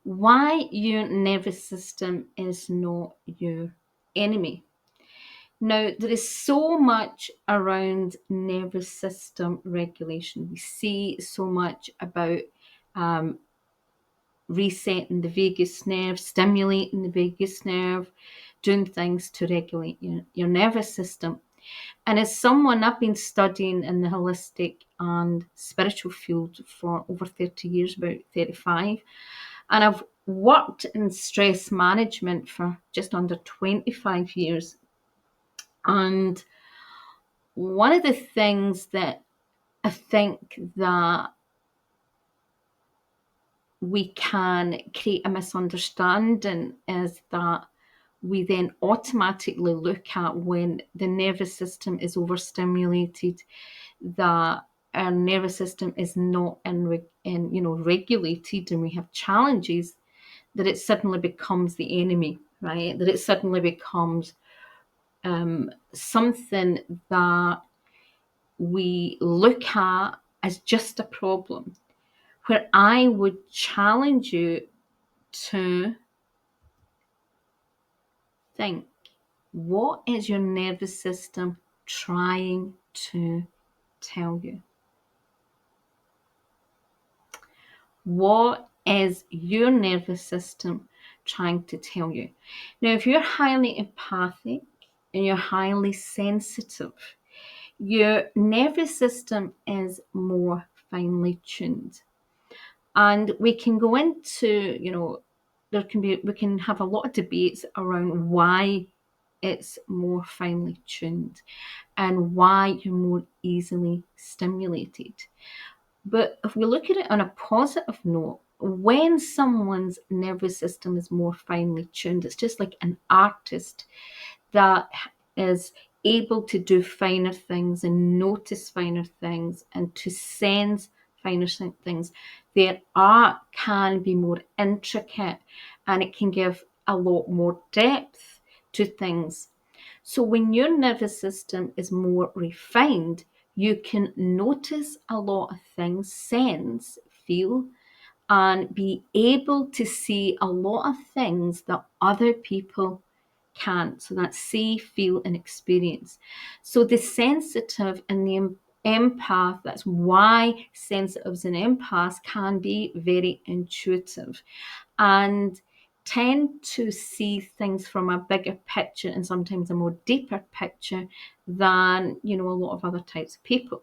Why your nervous system is not your enemy. Now, there is so much around nervous system regulation. We see so much about resetting the vagus nerve, stimulating the vagus nerve, doing things to regulate your nervous system. And as someone, I've been studying in the holistic and spiritual field for over 30 years, about 35, and I've worked in stress management for just under 25 years. And one of the things that I think that we can create a misunderstanding is that we then automatically look at when the nervous system is overstimulated, that our nervous system is not regulated, and we have challenges, that it suddenly becomes the enemy, right? That it suddenly becomes something that we look at as just a problem. Where I would challenge you to think, what is your nervous system trying to tell you? What is your nervous system trying to tell you? Now, if you're highly empathic and you're highly sensitive, your nervous system is more finely tuned. And we can go into, we can have a lot of debates around why it's more finely tuned and why you're more easily stimulated. But if we look at it on a positive note, when someone's nervous system is more finely tuned, it's just like an artist that is able to do finer things and notice finer things and to sense finer things. Their art can be more intricate and it can give a lot more depth to things. So when your nervous system is more refined, you can notice a lot of things, sense, feel, and be able to see a lot of things that other people can't. So that's see, feel, and experience. So the sensitive and the empath, that's why sensitives and empaths can be very intuitive and tend to see things from a bigger picture and sometimes a more deeper picture than, a lot of other types of people.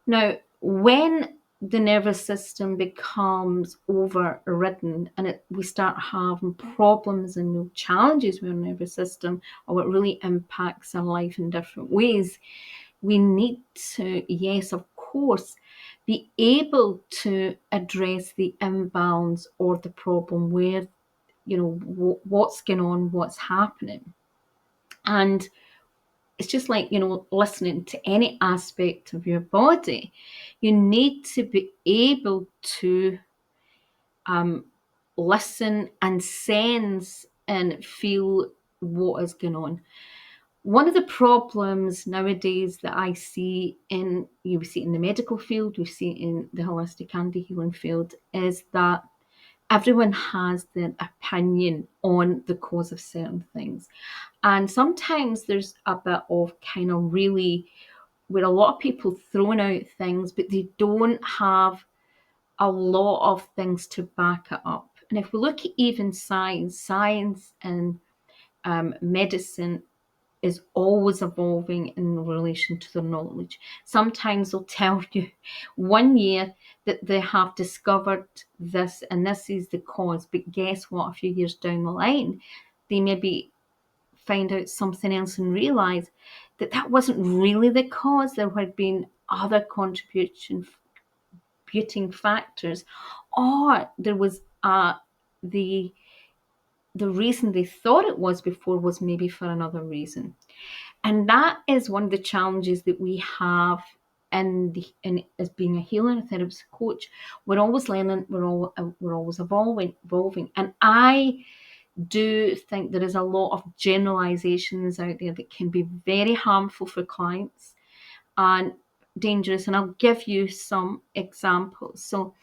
Now, when the nervous system becomes overridden and we start having problems and challenges with our nervous system, or it really impacts our life in different ways, we need to, yes, of course, be able to address the imbalance or the problem where, what's going on, what's happening. And it's just like, listening to any aspect of your body. You need to be able to listen and sense and feel what is going on. One of the problems nowadays that I see we see it in the medical field, we see it in the holistic and healing field, is that everyone has their opinion on the cause of certain things. And sometimes there's a bit of kind of really where a lot of people throwing out things, but they don't have a lot of things to back it up. And if we look at even science and medicine is always evolving in relation to their knowledge. Sometimes they'll tell you one year that they have discovered this and this is the cause, but guess what? A few years down the line, they maybe find out something else and realise that that wasn't really the cause. There had been other contributing factors, or there was the reason they thought it was before was maybe for another reason. And that is one of the challenges that we have in as being a healer and a therapist coach. We're always learning, we're always evolving. And I do think there is a lot of generalizations out there that can be very harmful for clients and dangerous. And I'll give you some examples. So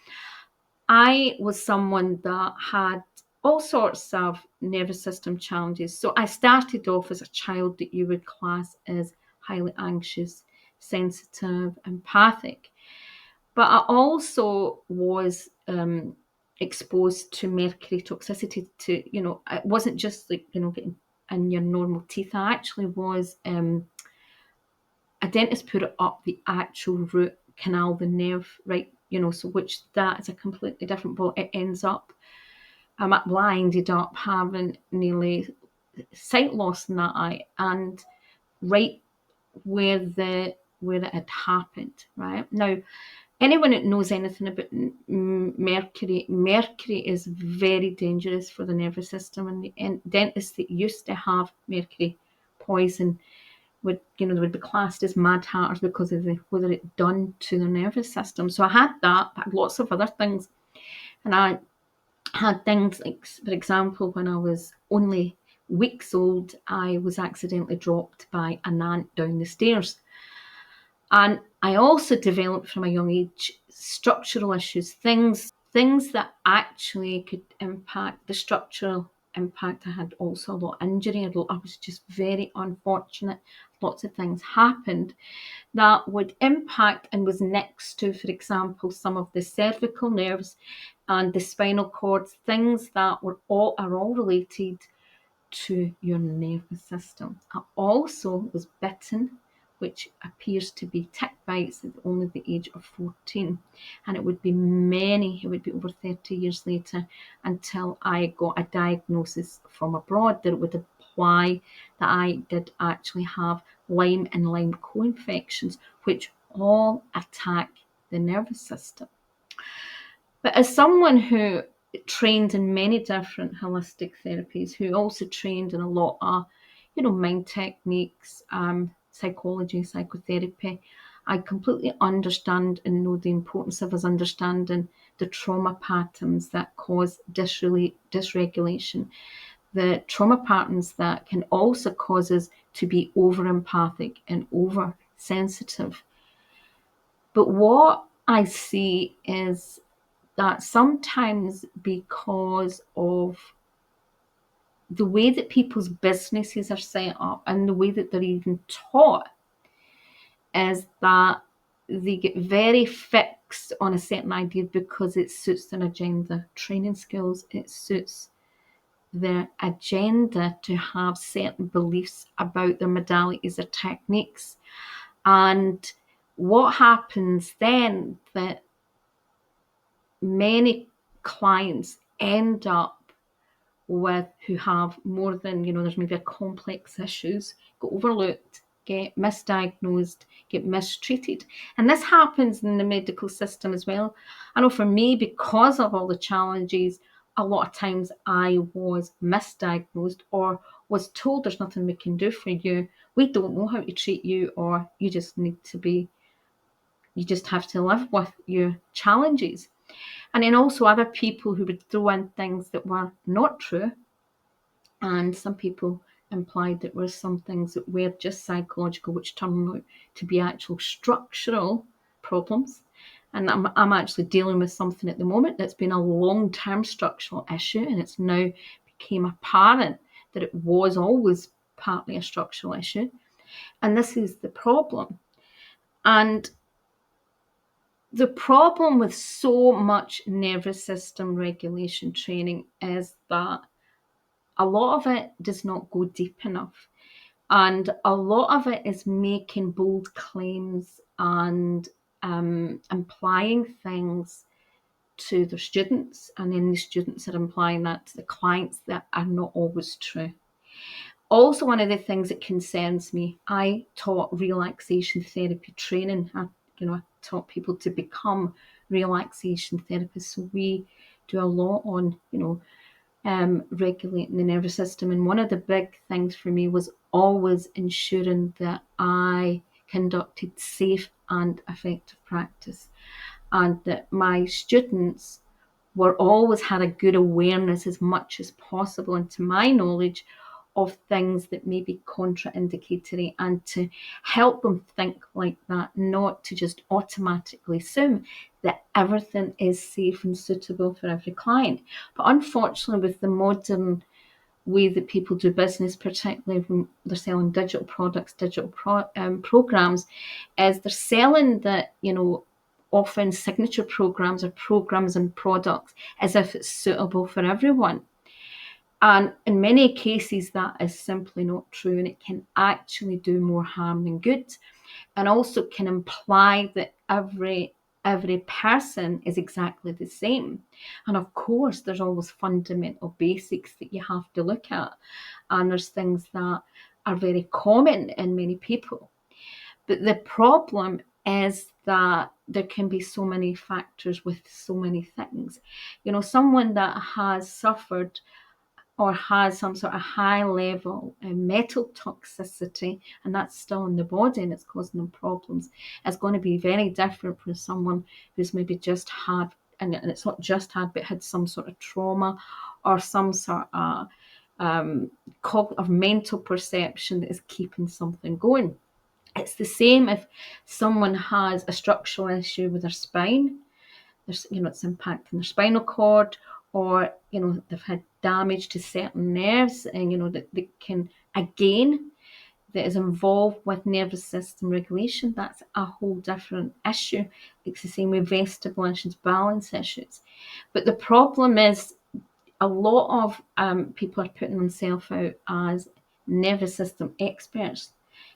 I was someone that had all sorts of nervous system challenges. So I started off as a child that you would class as highly anxious, sensitive, empathic. But I also was exposed to mercury toxicity. It wasn't just like, getting in your normal teeth. I actually was, a dentist put it up the actual root canal, the nerve, right? So which that is a completely different ball. It ends up, I ended up having nearly sight loss in that eye, and right where it had happened, right? Now, anyone that knows anything about mercury is very dangerous for the nervous system, and dentists that used to have mercury poison they would be classed as mad hatters because of what it done to their nervous system. So I had that, but lots of other things, and I had things like, for example, when I was only weeks old, I was accidentally dropped by an ant down the stairs. And I also developed from a young age structural issues, things that actually could impact the structural impact. I had also a lot of injury. I was just very unfortunate. Lots of things happened that would impact and was next to, for example, some of the cervical nerves and the spinal cords, things that are all related to your nervous system. I also was bitten, which appears to be tick bites at only the age of 14. And it would be over 30 years later until I got a diagnosis from abroad that it would imply that I did actually have Lyme and Lyme co-infections, which all attack the nervous system. But as someone who trained in many different holistic therapies, who also trained in a lot of, mind techniques, psychology, psychotherapy, I completely understand and know the importance of us understanding the trauma patterns that cause dysregulation, the trauma patterns that can also cause us to be over empathic and over sensitive. But what I see is that sometimes, because of the way that people's businesses are set up and the way that they're even taught, is that they get very fixed on a certain idea because it suits their agenda. Training skills, it suits their agenda to have certain beliefs about their modalities, their techniques. And what happens then, that many clients end up with, who have more than, there's maybe a complex issues, get overlooked, get misdiagnosed, get mistreated. And this happens in the medical system as well. I know for me, because of all the challenges, a lot of times I was misdiagnosed or was told there's nothing we can do for you. We don't know how to treat you, or you just have to live with your challenges. And then also other people who would throw in things that were not true. And some people implied that there were some things that were just psychological, which turned out to be actual structural problems. And I'm actually dealing with something at the moment that's been a long-term structural issue, and it's now became apparent that it was always partly a structural issue. And this is the problem. And the problem with so much nervous system regulation training is that a lot of it does not go deep enough. And a lot of it is making bold claims and implying things to the students, and then the students are implying that to the clients, that are not always true. Also, one of the things that concerns me, I taught relaxation therapy training. I taught people to become relaxation therapists. So we do a lot on, regulating the nervous system. And one of the big things for me was always ensuring that I conducted safe and effective practice, and that my students were always had a good awareness as much as possible, and to my knowledge, of things that may be contraindicatory and to help them think like that, not to just automatically assume that everything is safe and suitable for every client. But unfortunately, with the modern way that people do business, particularly when they're selling digital products, digital programs, is they're selling that, often signature programs or programs and products as if it's suitable for everyone. And in many cases, that is simply not true, and it can actually do more harm than good, and also can imply that every person is exactly the same. And of course, there's always fundamental basics that you have to look at, and there's things that are very common in many people. But the problem is that there can be so many factors with so many things. Someone that has suffered or has some sort of high level metal toxicity, and that's still in the body and it's causing them problems, is going to be very different from someone who's maybe just had, and it's not just had, but had some sort of trauma or some sort of cognitive mental perception that is keeping something going. It's the same if someone has a structural issue with their spine. It's impacting their spinal cord, or they've had damage to certain nerves, and that they can, again, that is involved with nervous system regulation. That's a whole different issue. It's the same with vestibular issues, balance issues. But the problem is a lot of people are putting themselves out as nervous system experts.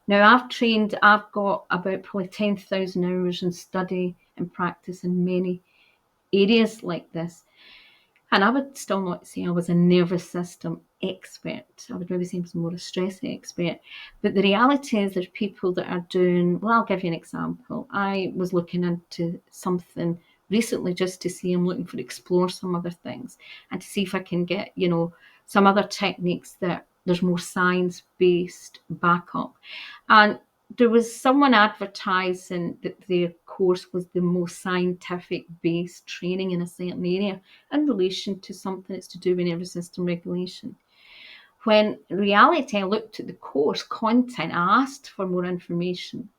Now, I've got about probably 10,000 hours in study and practice in many areas like this. And I would still not say I was a nervous system expert. I would maybe say I was more a stress expert. But the reality is there's people that are doing, well, I'll give you an example. I was looking into something recently just to see, I'm looking for explore some other things and to see if I can get, some other techniques that there's more science-based backup. And there was someone advertising that their course was the most scientific based training in a certain area in relation to something that's to do with nervous system regulation. When in reality, I looked at the course content, I asked for more information,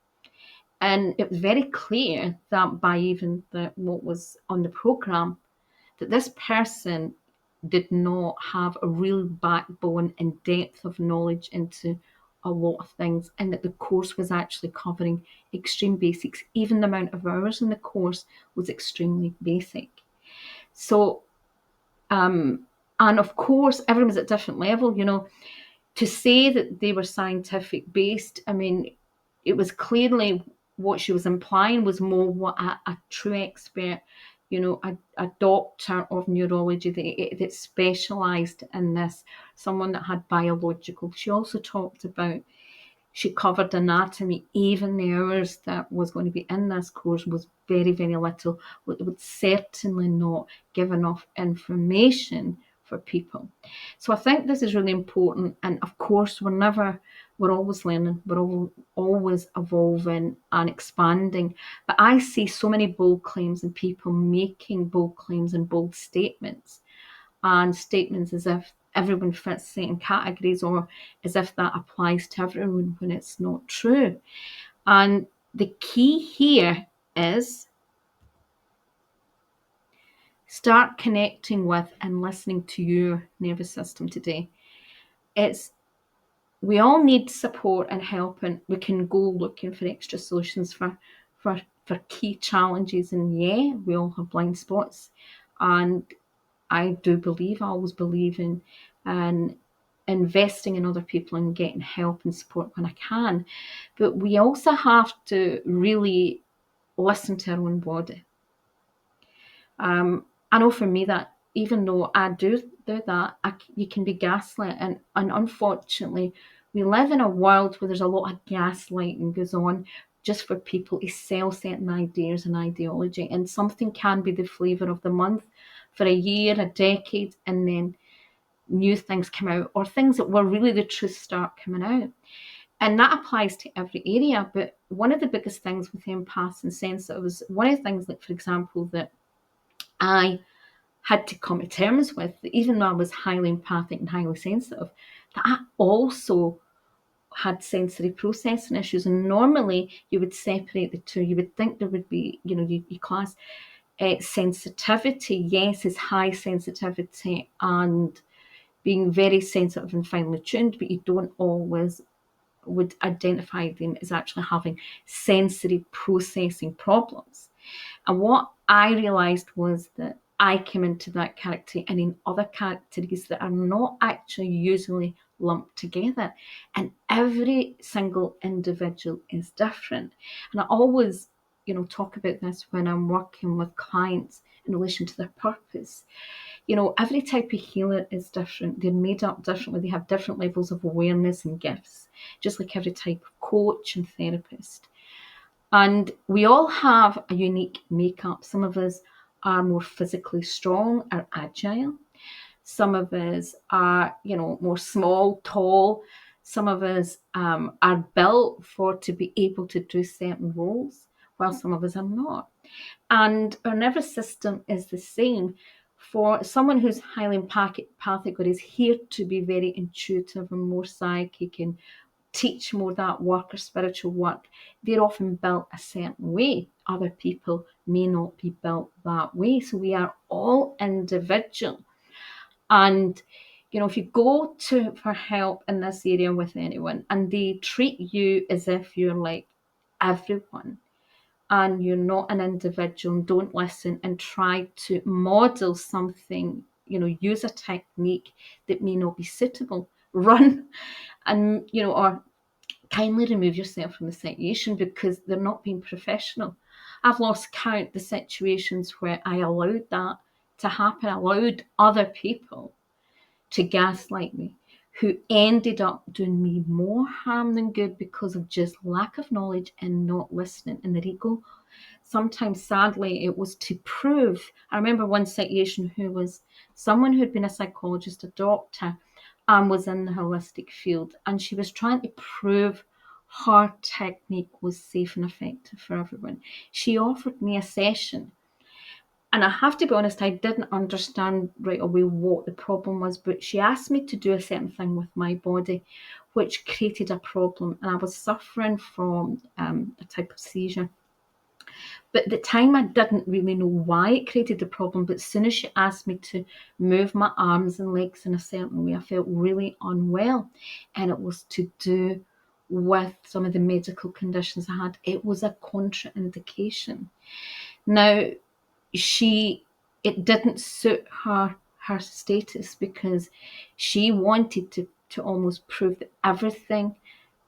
and it was very clear that by even what was on the program, that this person did not have a real backbone and depth of knowledge into a lot of things, and that the course was actually covering extreme basics. Even the amount of hours in the course was extremely basic. So, and of course, everyone's at different level, to say that they were scientific based, I mean, it was clearly what she was implying was more what a true expert, a doctor of neurology that specialised in this, someone that had biological. She also talked about, she covered anatomy. Even the hours that was going to be in this course was very, very little. It would certainly not give enough information for people. So I think this is really important. And of course, we're always learning, we're always evolving and expanding. But I see so many bold claims and people making bold claims and bold statements, and statements as if everyone fits certain categories or as if that applies to everyone when it's not true. And the key here is start connecting with and listening to your nervous system today. We all need support and help, and we can go looking for extra solutions for key challenges. And yeah, we all have blind spots. And I always believe in investing in other people and getting help and support when I can. But we also have to really listen to our own body. I know for me that even though I do that, you can be gaslit. And unfortunately, we live in a world where there's a lot of gaslighting goes on just for people to sell certain ideas and ideology. And something can be the flavour of the month for a year, a decade, and then new things come out, or things that were really the truth start coming out. And that applies to every area. But one of the biggest things with empaths and sensitives, one of the things, like, for example, that I had to come to terms with, even though I was highly empathic and highly sensitive, that I also had sensory processing issues. And normally you would separate the two. You would think there would be, you class sensitivity, yes, is high sensitivity and being very sensitive and finely tuned, but you don't always would identify them as actually having sensory processing problems. And what I realised was that I came into that character and in other characteristics that are not actually usually lumped together. And every single individual is different. And I always, talk about this when I'm working with clients in relation to their purpose. Every type of healer is different. They're made up differently. They have different levels of awareness and gifts, just like every type of coach and therapist. And we all have a unique makeup. Some of us are more physically strong or agile. Some of us are, more small, tall. Some of us are built to be able to do certain roles, while some of us are not. And our nervous system is the same. For someone who's highly empathic or is here to be very intuitive and more psychic and teach more that work or spiritual work, they're often built a certain way. Other people may not be built that way. So we are all individual. And if you go to for help in this area with anyone and they treat you as if you're like everyone and you're not an individual, and don't listen and try to model something, use a technique that may not be suitable, run and or kindly remove yourself from the situation because they're not being professional. I've lost count the situations where I allowed that to happen, allowed other people to gaslight me, who ended up doing me more harm than good because of just lack of knowledge and not listening and their ego. Sometimes, sadly, it was to prove. I remember one situation who was someone who'd been a psychologist, a doctor, and was in the holistic field, and she was trying to prove her technique was safe and effective for everyone. She offered me a session, and I have to be honest, I didn't understand right away what the problem was, but she asked me to do a certain thing with my body, which created a problem, and I was suffering from a type of seizure. But at the time, I didn't really know why it created the problem. But as soon as she asked me to move my arms and legs in a certain way, I felt really unwell. And it was to do with some of the medical conditions I had. It was a contraindication. Now, it didn't suit her status because she wanted to almost prove that everything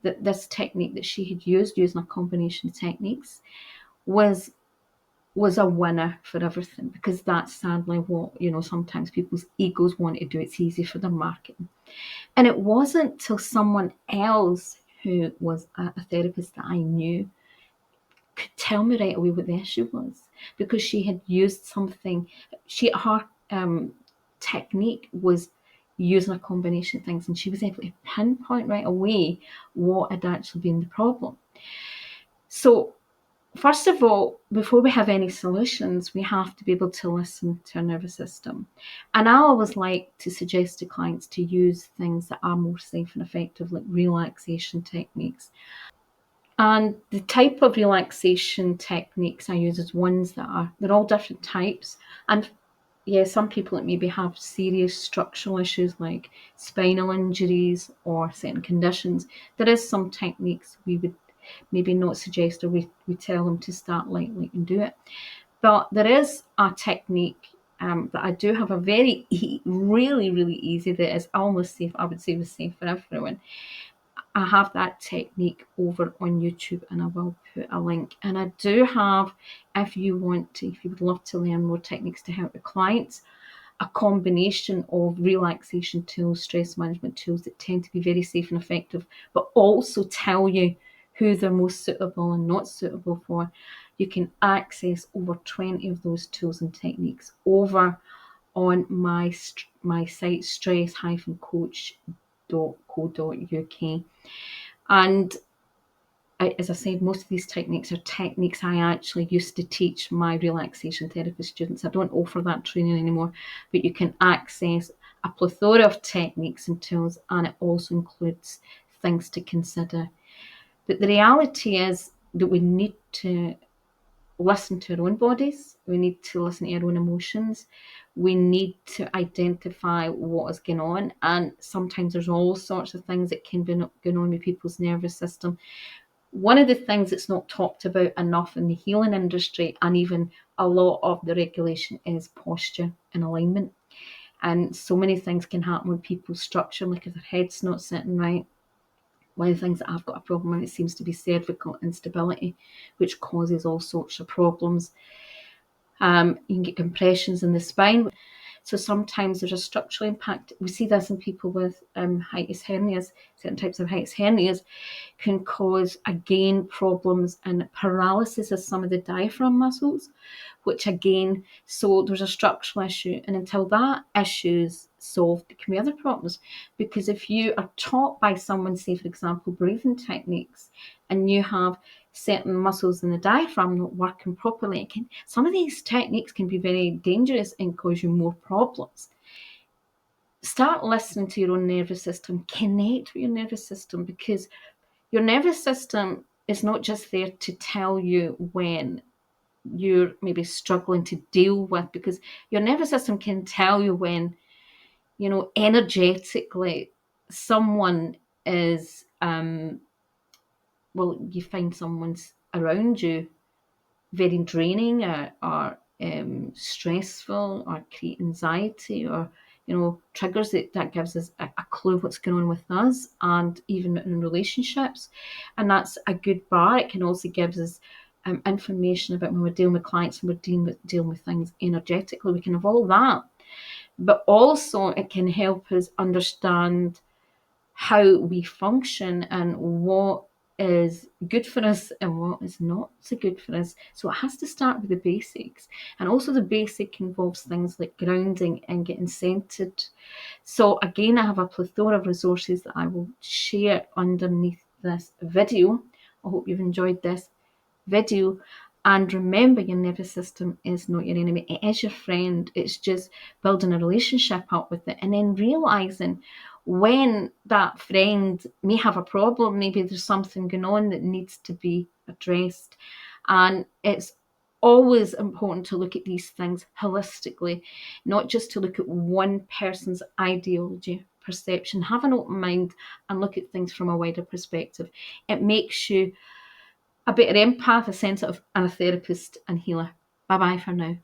that this technique that she had used, using a combination of techniques, was a winner for everything, because that's sadly what sometimes people's egos want to do. It's easy for their marketing. And it wasn't till someone else who was a therapist that I knew could tell me right away what the issue was, because she had used something. Her technique was using a combination of things, and she was able to pinpoint right away what had actually been the problem. So first of all, before we have any solutions, we have to be able to listen to our nervous system. And I always like to suggest to clients to use things that are more safe and effective, like relaxation techniques. And the type of relaxation techniques I use is ones they're all different types. And yeah, some people that maybe have serious structural issues like spinal injuries or certain conditions, there is some techniques we would maybe not suggest, or we tell them to start lightly and do it. But there is a technique that I do have a very really, really easy, that is almost safe. I would say was safe for everyone. I have that technique over on YouTube, and I will put a link. And I do have, if you would love to learn more techniques to help your clients, a combination of relaxation tools, stress management tools that tend to be very safe and effective, but also tell you who they're most suitable and not suitable for. You can access over 20 of those tools and techniques over on my site, stress-coach.co.uk. And as I said, most of these techniques are techniques I actually used to teach my relaxation therapy students. I don't offer that training anymore, but you can access a plethora of techniques and tools, and it also includes things to consider. But the reality is that we need to listen to our own bodies, we need to listen to our own emotions, we need to identify what is going on. And sometimes there's all sorts of things that can be going on with people's nervous system. One of the things that's not talked about enough in the healing industry, and even a lot of the regulation, is posture and alignment. And so many things can happen when people structure, like if their head's not sitting right. One of the things that I've got a problem with, it seems to be cervical instability, which causes all sorts of problems. You can get compressions in the spine. So sometimes there's a structural impact. We see this in people with hiatus hernias. Certain types of hiatus hernias can cause, again, problems and paralysis of some of the diaphragm muscles, which again, so there's a structural issue. And until that issue is solved, there can be other problems. Because if you are taught by someone, say, for example, breathing techniques, and you have certain muscles in the diaphragm not working properly, some of these techniques can be very dangerous and cause you more problems. Start listening to your own nervous system, connect with your nervous system, because your nervous system is not just there to tell you when you're maybe struggling to deal with, because your nervous system can tell you when, energetically someone is, you find someone's around you very draining, or stressful, or create anxiety, or triggers that gives us a clue what's going on with us, and even in relationships. And that's a good bar. It can also give us information about when we're dealing with clients and we're dealing with things energetically. We can evolve that, but also it can help us understand how we function and what is good for us and what is not so good for us. So it has to start with the basics. And also the basic involves things like grounding and getting centered. So again, I have a plethora of resources that I will share underneath this video. I hope you've enjoyed this video. And remember, your nervous system is not your enemy. It is your friend. It's just building a relationship up with it, and then realizing when that friend may have a problem, maybe there's something going on that needs to be addressed. And it's always important to look at these things holistically, not just to look at one person's ideology, perception. Have an open mind and look at things from a wider perspective. It makes you a better empath, a sensitive, and a therapist and healer. Bye bye for now.